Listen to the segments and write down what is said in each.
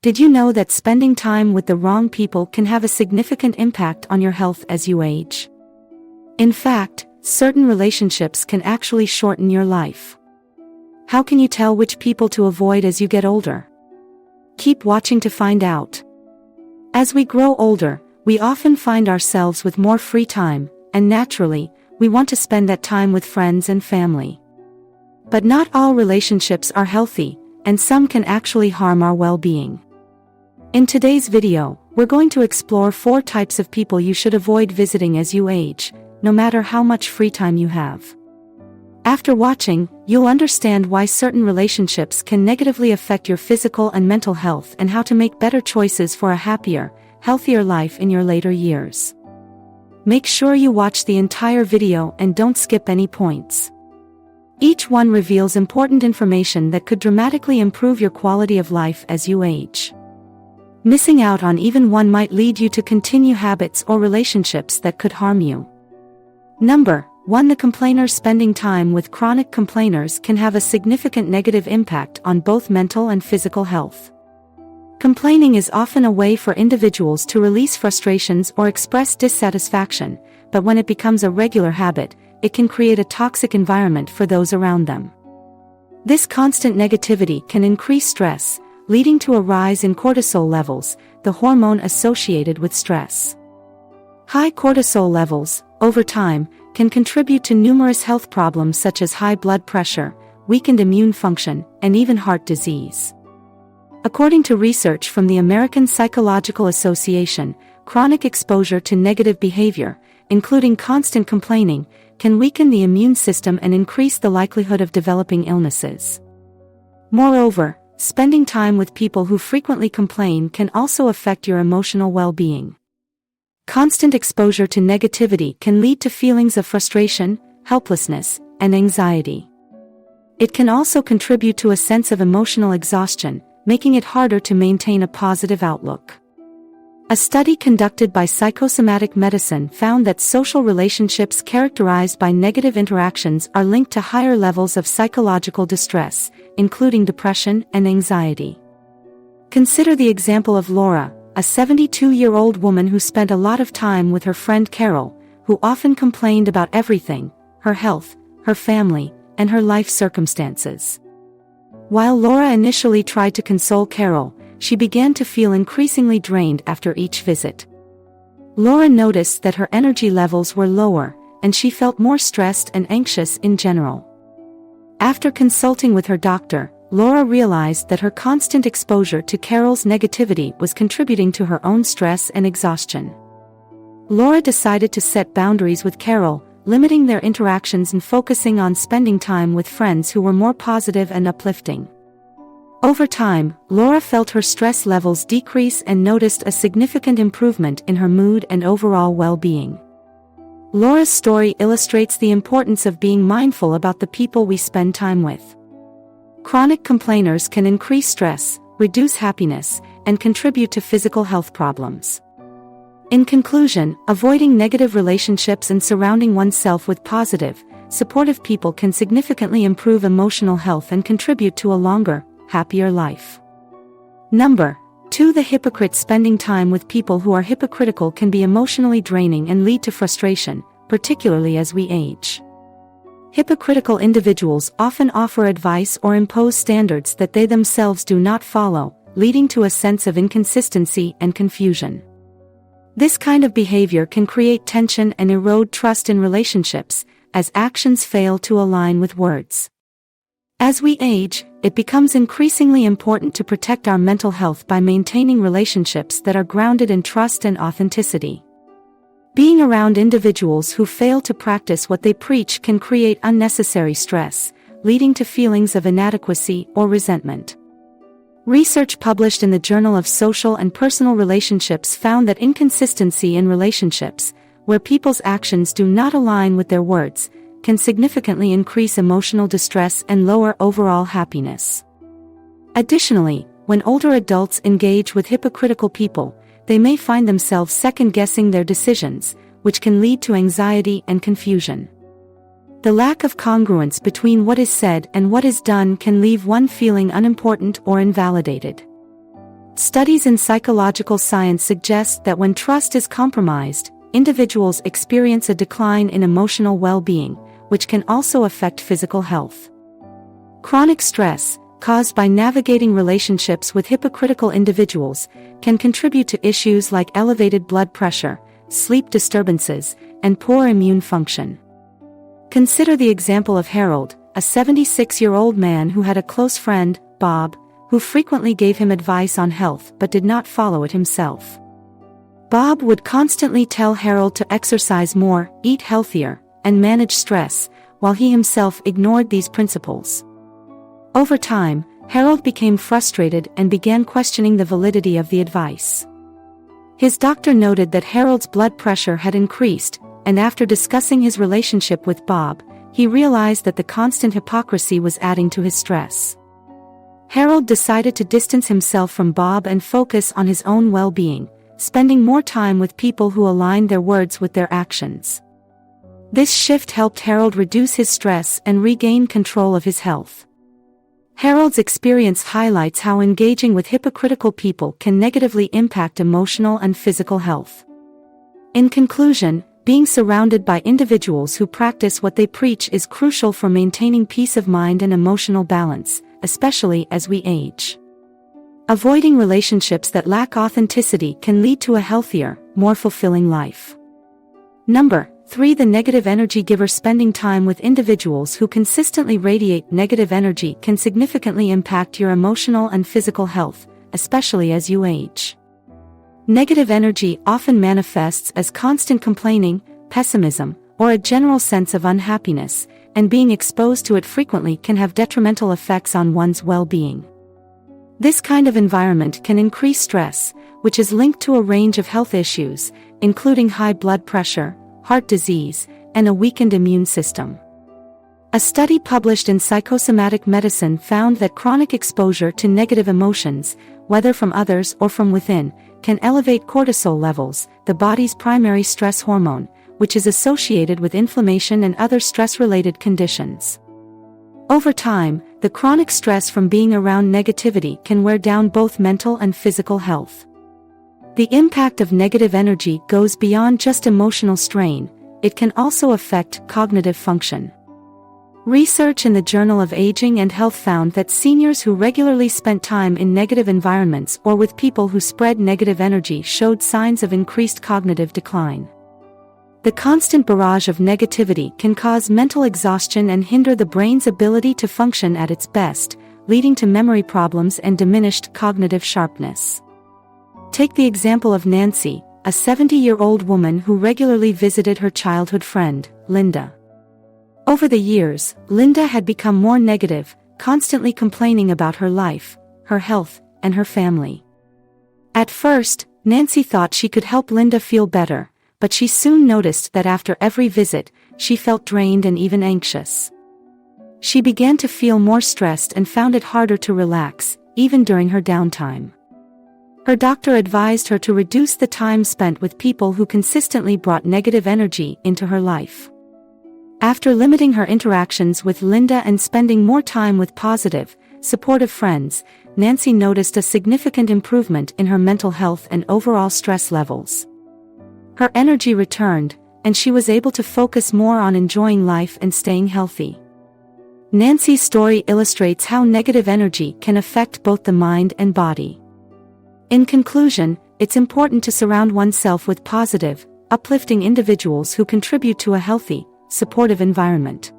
Did you know that spending time with the wrong people can have a significant impact on your health as you age? In fact, certain relationships can actually shorten your life. How can you tell which people to avoid as you get older? Keep watching to find out. As we grow older, we often find ourselves with more free time, and naturally, we want to spend that time with friends and family. But not all relationships are healthy, and some can actually harm our well-being. In today's video, we're going to explore 4 types of people you should avoid visiting as you age, no matter how much free time you have. After watching, you'll understand why certain relationships can negatively affect your physical and mental health and how to make better choices for a happier, healthier life in your later years. Make sure you watch the entire video and don't skip any points. Each one reveals important information that could dramatically improve your quality of life as you age. Missing out on even one might lead you to continue habits or relationships that could harm you. Number 1. The complainers. Spending time with chronic complainers can have a significant negative impact on both mental and physical health. Complaining is often a way for individuals to release frustrations or express dissatisfaction, but when it becomes a regular habit, it can create a toxic environment for those around them. This constant negativity can increase stress, leading to a rise in cortisol levels, the hormone associated with stress. High cortisol levels, over time, can contribute to numerous health problems such as high blood pressure, weakened immune function, and even heart disease. According to research from the American Psychological Association, chronic exposure to negative behavior, including constant complaining, can weaken the immune system and increase the likelihood of developing illnesses. Moreover, spending time with people who frequently complain can also affect your emotional well-being. Constant exposure to negativity can lead to feelings of frustration, helplessness, and anxiety. It can also contribute to a sense of emotional exhaustion, making it harder to maintain a positive outlook. A study conducted by Psychosomatic Medicine found that social relationships characterized by negative interactions are linked to higher levels of psychological distress, including depression and anxiety. Consider the example of Laura, a 72-year-old woman who spent a lot of time with her friend Carol, who often complained about everything: her health, her family, and her life circumstances. While Laura initially tried to console Carol, she began to feel increasingly drained after each visit. Laura noticed that her energy levels were lower, and she felt more stressed and anxious in general. After consulting with her doctor, Laura realized that her constant exposure to Carol's negativity was contributing to her own stress and exhaustion. Laura decided to set boundaries with Carol, limiting their interactions and focusing on spending time with friends who were more positive and uplifting. Over time, Laura felt her stress levels decrease and noticed a significant improvement in her mood and overall well-being. Laura's story illustrates the importance of being mindful about the people we spend time with. Chronic complainers can increase stress, reduce happiness, and contribute to physical health problems. In conclusion, avoiding negative relationships and surrounding oneself with positive, supportive people can significantly improve emotional health and contribute to a longer, happier life. Number 2. The hypocrite. Spending time with people who are hypocritical can be emotionally draining and lead to frustration, particularly as we age. Hypocritical individuals often offer advice or impose standards that they themselves do not follow, leading to a sense of inconsistency and confusion. This kind of behavior can create tension and erode trust in relationships, as actions fail to align with words. As we age, it becomes increasingly important to protect our mental health by maintaining relationships that are grounded in trust and authenticity. Being around individuals who fail to practice what they preach can create unnecessary stress, leading to feelings of inadequacy or resentment. Research published in the Journal of Social and Personal Relationships found that inconsistency in relationships, where people's actions do not align with their words, can significantly increase emotional distress and lower overall happiness. Additionally, when older adults engage with hypocritical people, they may find themselves second-guessing their decisions, which can lead to anxiety and confusion. The lack of congruence between what is said and what is done can leave one feeling unimportant or invalidated. Studies in psychological science suggest that when trust is compromised, individuals experience a decline in emotional well-being, which can also affect physical health. Chronic stress, caused by navigating relationships with hypocritical individuals, can contribute to issues like elevated blood pressure, sleep disturbances, and poor immune function. Consider the example of Harold, a 76-year-old man who had a close friend, Bob, who frequently gave him advice on health but did not follow it himself. Bob would constantly tell Harold to exercise more, eat healthier, and manage stress, while he himself ignored these principles. Over time, Harold became frustrated and began questioning the validity of the advice. His doctor noted that Harold's blood pressure had increased, and after discussing his relationship with Bob, he realized that the constant hypocrisy was adding to his stress. Harold decided to distance himself from Bob and focus on his own well-being, spending more time with people who aligned their words with their actions. This shift helped Harold reduce his stress and regain control of his health. Harold's experience highlights how engaging with hypocritical people can negatively impact emotional and physical health. In conclusion, being surrounded by individuals who practice what they preach is crucial for maintaining peace of mind and emotional balance, especially as we age. Avoiding relationships that lack authenticity can lead to a healthier, more fulfilling life. Number 3. The negative energy giver. Spending time with individuals who consistently radiate negative energy can significantly impact your emotional and physical health, especially as you age. Negative energy often manifests as constant complaining, pessimism, or a general sense of unhappiness, and being exposed to it frequently can have detrimental effects on one's well-being. This kind of environment can increase stress, which is linked to a range of health issues, including high blood pressure, heart disease, and a weakened immune system. A study published in Psychosomatic Medicine found that chronic exposure to negative emotions, whether from others or from within, can elevate cortisol levels, the body's primary stress hormone, which is associated with inflammation and other stress-related conditions. Over time, the chronic stress from being around negativity can wear down both mental and physical health. The impact of negative energy goes beyond just emotional strain, it can also affect cognitive function. Research in the Journal of Aging and Health found that seniors who regularly spent time in negative environments or with people who spread negative energy showed signs of increased cognitive decline. The constant barrage of negativity can cause mental exhaustion and hinder the brain's ability to function at its best, leading to memory problems and diminished cognitive sharpness. Take the example of Nancy, a 70-year-old woman who regularly visited her childhood friend, Linda. Over the years, Linda had become more negative, constantly complaining about her life, her health, and her family. At first, Nancy thought she could help Linda feel better, but she soon noticed that after every visit, she felt drained and even anxious. She began to feel more stressed and found it harder to relax, even during her downtime. Her doctor advised her to reduce the time spent with people who consistently brought negative energy into her life. After limiting her interactions with Linda and spending more time with positive, supportive friends, Nancy noticed a significant improvement in her mental health and overall stress levels. Her energy returned, and she was able to focus more on enjoying life and staying healthy. Nancy's story illustrates how negative energy can affect both the mind and body. In conclusion, it's important to surround oneself with positive, uplifting individuals who contribute to a healthy, supportive environment.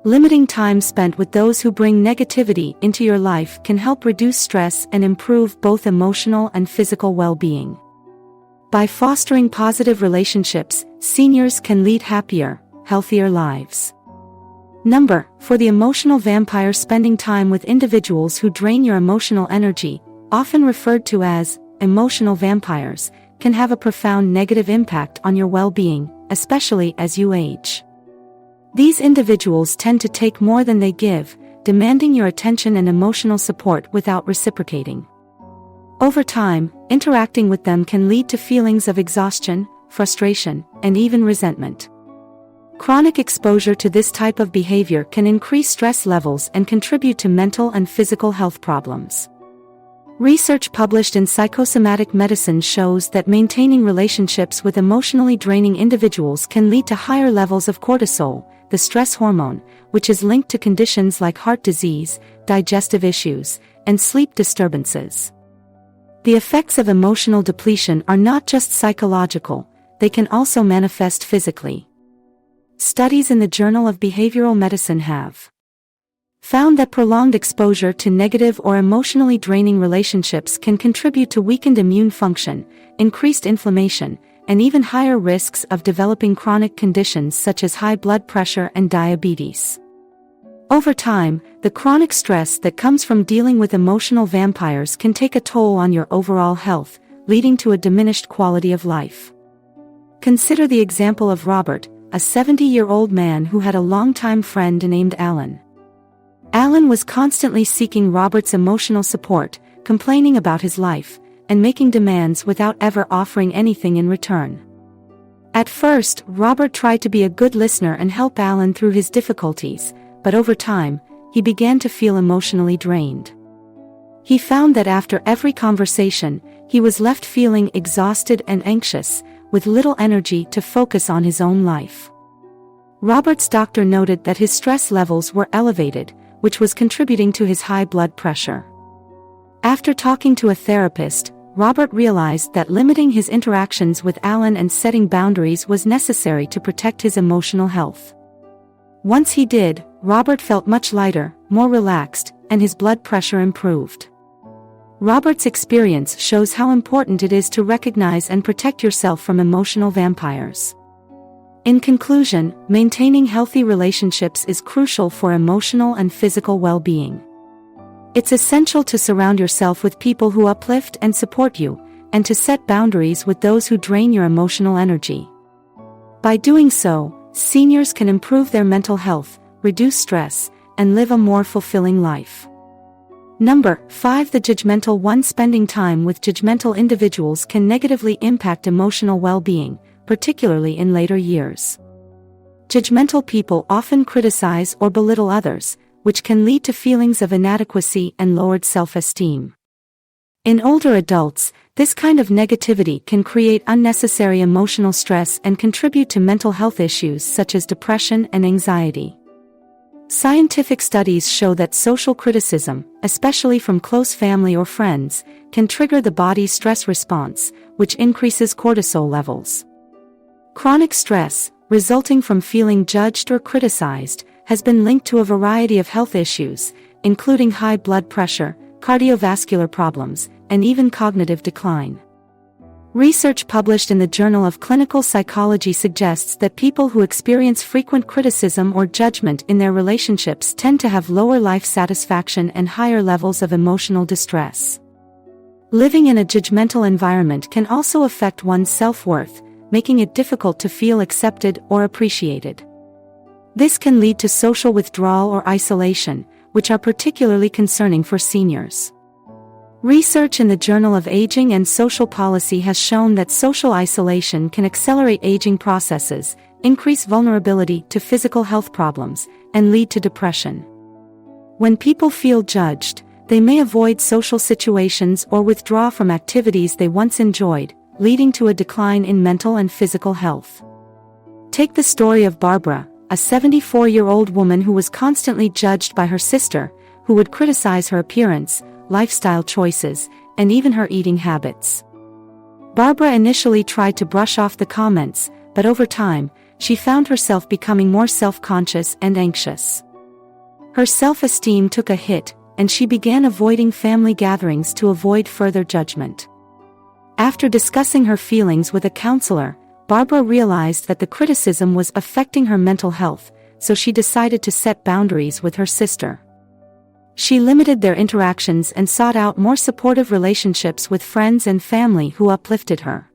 Limiting time spent with those who bring negativity into your life can help reduce stress and improve both emotional and physical well-being. By fostering positive relationships, seniors can lead happier, healthier lives. Number 4. The emotional vampire. Spending time with individuals who drain your emotional energy, often referred to as emotional vampires, can have a profound negative impact on your well-being, especially as you age. These individuals tend to take more than they give, demanding your attention and emotional support without reciprocating. Over time, interacting with them can lead to feelings of exhaustion, frustration, and even resentment. Chronic exposure to this type of behavior can increase stress levels and contribute to mental and physical health problems. Research published in Psychosomatic Medicine shows that maintaining relationships with emotionally draining individuals can lead to higher levels of cortisol, the stress hormone, which is linked to conditions like heart disease, digestive issues, and sleep disturbances. The effects of emotional depletion are not just psychological, they can also manifest physically. Studies in the Journal of Behavioral Medicine have found that prolonged exposure to negative or emotionally draining relationships can contribute to weakened immune function, increased inflammation, and even higher risks of developing chronic conditions such as high blood pressure and diabetes. Over time, the chronic stress that comes from dealing with emotional vampires can take a toll on your overall health, leading to a diminished quality of life. Consider the example of Robert, a 70-year-old man who had a longtime friend named Alan. Alan was constantly seeking Robert's emotional support, complaining about his life, and making demands without ever offering anything in return. At first, Robert tried to be a good listener and help Alan through his difficulties, but over time, he began to feel emotionally drained. He found that after every conversation, he was left feeling exhausted and anxious, with little energy to focus on his own life. Robert's doctor noted that his stress levels were elevated, which was contributing to his high blood pressure. After talking to a therapist, Robert realized that limiting his interactions with Alan and setting boundaries was necessary to protect his emotional health. Once he did, Robert felt much lighter, more relaxed, and his blood pressure improved. Robert's experience shows how important it is to recognize and protect yourself from emotional vampires. In conclusion, maintaining healthy relationships is crucial for emotional and physical well-being. It's essential to surround yourself with people who uplift and support you, and to set boundaries with those who drain your emotional energy. By doing so, seniors can improve their mental health, reduce stress, and live a more fulfilling life. Number 5. The judgmental one. Spending time with judgmental individuals can negatively impact emotional well-being, particularly in later years. Judgmental people often criticize or belittle others, which can lead to feelings of inadequacy and lowered self-esteem. In older adults, this kind of negativity can create unnecessary emotional stress and contribute to mental health issues such as depression and anxiety. Scientific studies show that social criticism, especially from close family or friends, can trigger the body's stress response, which increases cortisol levels. Chronic stress, resulting from feeling judged or criticized, has been linked to a variety of health issues, including high blood pressure, cardiovascular problems, and even cognitive decline. Research published in the Journal of Clinical Psychology suggests that people who experience frequent criticism or judgment in their relationships tend to have lower life satisfaction and higher levels of emotional distress. Living in a judgmental environment can also affect one's self-worth, making it difficult to feel accepted or appreciated. This can lead to social withdrawal or isolation, which are particularly concerning for seniors. Research in the Journal of Aging and Social Policy has shown that social isolation can accelerate aging processes, increase vulnerability to physical health problems, and lead to depression. When people feel judged, they may avoid social situations or withdraw from activities they once enjoyed, leading to a decline in mental and physical health. Take the story of Barbara, a 74-year-old woman who was constantly judged by her sister, who would criticize her appearance, lifestyle choices, and even her eating habits. Barbara initially tried to brush off the comments, but over time, she found herself becoming more self-conscious and anxious. Her self-esteem took a hit, and she began avoiding family gatherings to avoid further judgment. After discussing her feelings with a counselor, Barbara realized that the criticism was affecting her mental health, so she decided to set boundaries with her sister. She limited their interactions and sought out more supportive relationships with friends and family who uplifted her.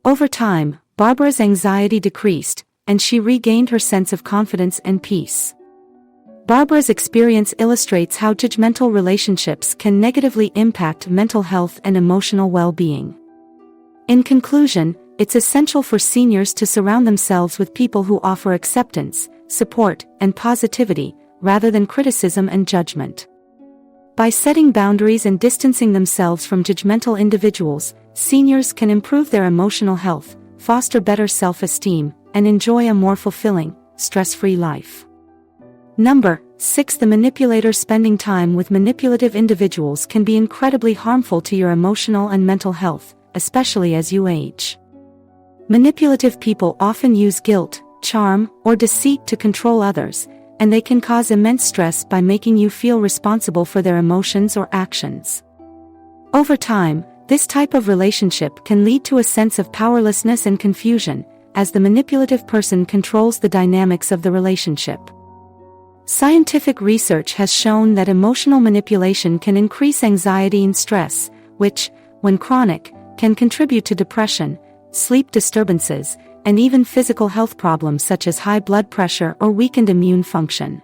Over time, Barbara's anxiety decreased, and she regained her sense of confidence and peace. Barbara's experience illustrates how judgmental relationships can negatively impact mental health and emotional well-being. In conclusion, it's essential for seniors to surround themselves with people who offer acceptance, support, and positivity, rather than criticism and judgment. By setting boundaries and distancing themselves from judgmental individuals, seniors can improve their emotional health, foster better self-esteem, and enjoy a more fulfilling, stress-free life. Number 6. The manipulator. Spending time with manipulative individuals can be incredibly harmful to your emotional and mental health, especially as you age. Manipulative people often use guilt, charm, or deceit to control others, and they can cause immense stress by making you feel responsible for their emotions or actions. Over time, this type of relationship can lead to a sense of powerlessness and confusion, as the manipulative person controls the dynamics of the relationship. Scientific research has shown that emotional manipulation can increase anxiety and stress, which, when chronic, can contribute to depression, sleep disturbances, and even physical health problems such as high blood pressure or weakened immune function.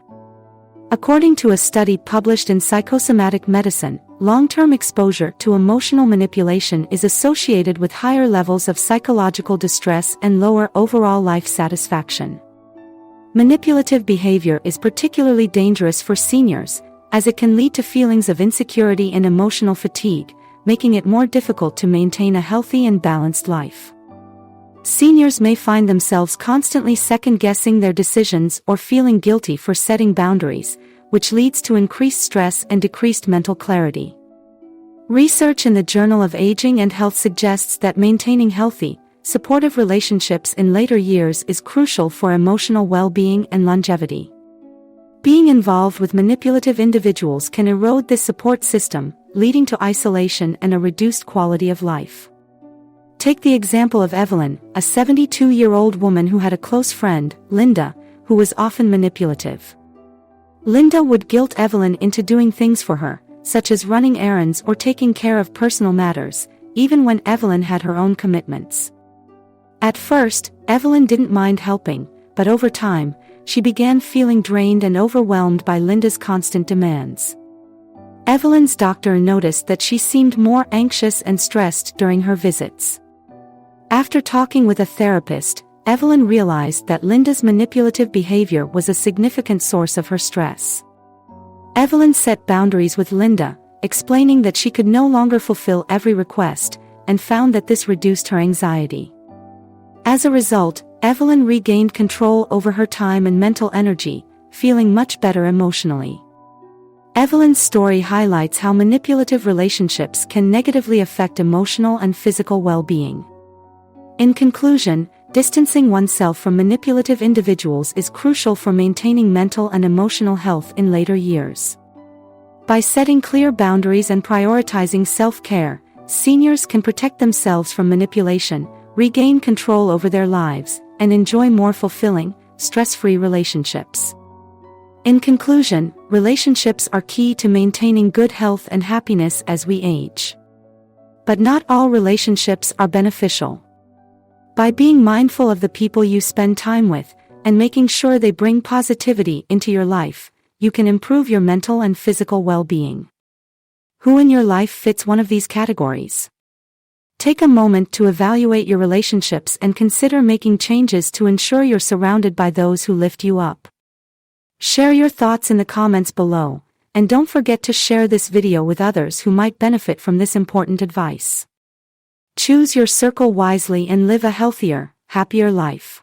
According to a study published in Psychosomatic Medicine, long-term exposure to emotional manipulation is associated with higher levels of psychological distress and lower overall life satisfaction. Manipulative behavior is particularly dangerous for seniors, as it can lead to feelings of insecurity and emotional fatigue, making it more difficult to maintain a healthy and balanced life. Seniors may find themselves constantly second-guessing their decisions or feeling guilty for setting boundaries, which leads to increased stress and decreased mental clarity. Research in the Journal of Aging and Health suggests that maintaining healthy, supportive relationships in later years is crucial for emotional well-being and longevity. Being involved with manipulative individuals can erode this support system, leading to isolation and a reduced quality of life. Take the example of Evelyn, a 72-year-old woman who had a close friend, Linda, who was often manipulative. Linda would guilt Evelyn into doing things for her, such as running errands or taking care of personal matters, even when Evelyn had her own commitments. At first, Evelyn didn't mind helping, but over time, she began feeling drained and overwhelmed by Linda's constant demands. Evelyn's doctor noticed that she seemed more anxious and stressed during her visits. After talking with a therapist, Evelyn realized that Linda's manipulative behavior was a significant source of her stress. Evelyn set boundaries with Linda, explaining that she could no longer fulfill every request, and found that this reduced her anxiety. As a result, Evelyn regained control over her time and mental energy, feeling much better emotionally. Evelyn's story highlights how manipulative relationships can negatively affect emotional and physical well-being. In conclusion, distancing oneself from manipulative individuals is crucial for maintaining mental and emotional health in later years. By setting clear boundaries and prioritizing self-care, seniors can protect themselves from manipulation, regain control over their lives, and enjoy more fulfilling, stress-free relationships. In conclusion, relationships are key to maintaining good health and happiness as we age. But not all relationships are beneficial. By being mindful of the people you spend time with, and making sure they bring positivity into your life, you can improve your mental and physical well-being. Who in your life fits one of these categories? Take a moment to evaluate your relationships and consider making changes to ensure you're surrounded by those who lift you up. Share your thoughts in the comments below, and don't forget to share this video with others who might benefit from this important advice. Choose your circle wisely and live a healthier, happier life.